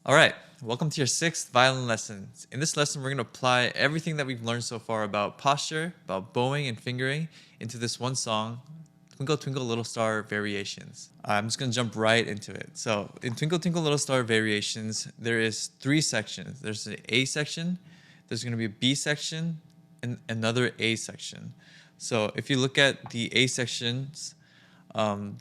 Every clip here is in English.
Alright, welcome to your 6th violin lesson. In this lesson, we're going to apply everything that we've learned so far about posture, about bowing and fingering into this one song, Twinkle Twinkle Little Star Variations. I'm just going to jump right into it. So in Twinkle Twinkle Little Star Variations, there is 3 sections. There's an A section, there's going to be a B section, and another A section. So if you look at the A sections,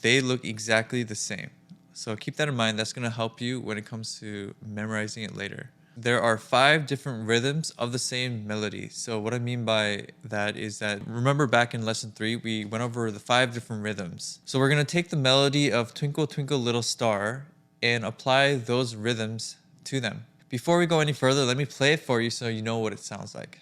they look exactly the same. So keep that in mind. That's going to help you when it comes to memorizing it later. There are 5 different rhythms of the same melody. So what I mean by that is that, remember back in lesson 3, we went over the 5 different rhythms. So we're going to take the melody of Twinkle Twinkle Little Star and apply those rhythms to them. Before we go any further, let me play it for you so you know what it sounds like.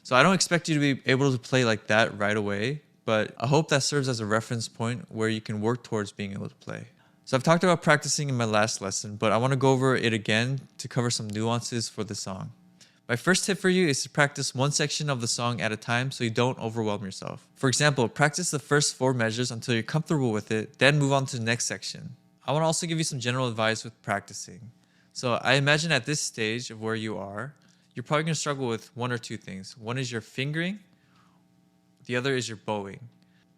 So I don't expect you to be able to play like that right away, but I hope that serves as a reference point where you can work towards being able to play. So I've talked about practicing in my last lesson, but I want to go over it again to cover some nuances for the song. My first tip for you is to practice one section of the song at a time so you don't overwhelm yourself. For example, practice the first 4 measures until you're comfortable with it, then move on to the next section. I want to also give you some general advice with practicing. So I imagine at this stage of where you are, you're probably going to struggle with 1 or 2 things. One is your fingering, the other is your bowing.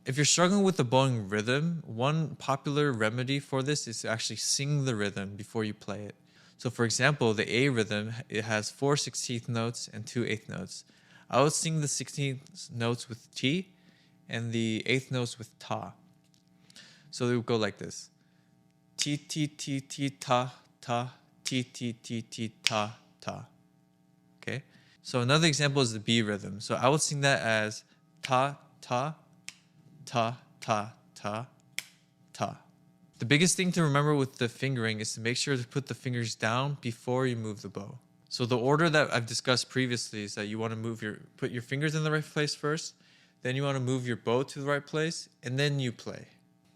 If you're struggling with the bowing rhythm, one popular remedy for this is to actually sing the rhythm before you play it. So for example, the A rhythm, it has 4 16th notes and 2 8th notes. I would sing the 16th notes with T and the 8th notes with Ta. So it would go like this. T, T, T, T, Ta, Ta, T, T, T, T, Ta, Ta. Okay, so another example is the B rhythm. So I would sing that as ta, ta, ta, ta, ta, ta. The biggest thing to remember with the fingering is to make sure to put the fingers down before you move the bow. So the order that I've discussed previously is that you want to put your fingers in the right place first, then you want to move your bow to the right place, and then you play.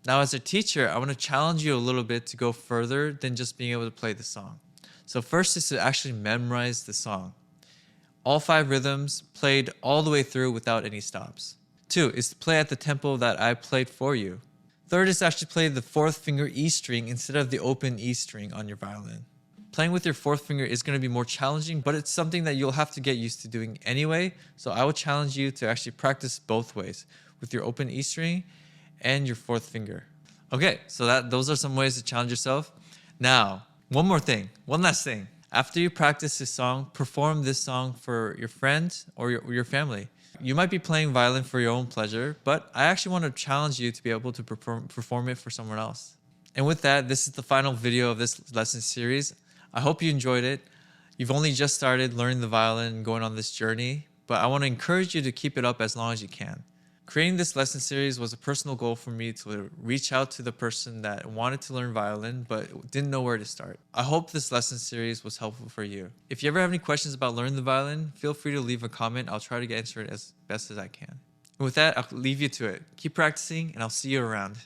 Now as a teacher, I want to challenge you a little bit to go further than just being able to play the song. So first is to actually memorize the song. All 5 rhythms played all the way through without any stops. 2 is to play at the tempo that I played for you. 3rd is to actually play the 4th finger E string instead of the open E string on your violin. Playing with your 4th finger is going to be more challenging, but it's something that you'll have to get used to doing anyway. So I would challenge you to actually practice both ways, with your open E string and your 4th finger. Okay, so those are some ways to challenge yourself. Now, one last thing. After you practice this song, perform this song for your friends or your family. You might be playing violin for your own pleasure, but I actually want to challenge you to be able to perform it for someone else. And with that, this is the final video of this lesson series. I hope you enjoyed it. You've only just started learning the violin and going on this journey, but I want to encourage you to keep it up as long as you can. Creating this lesson series was a personal goal for me to reach out to the person that wanted to learn violin but didn't know where to start. I hope this lesson series was helpful for you. If you ever have any questions about learning the violin, feel free to leave a comment. I'll try to answer it as best as I can. And with that, I'll leave you to it. Keep practicing and I'll see you around.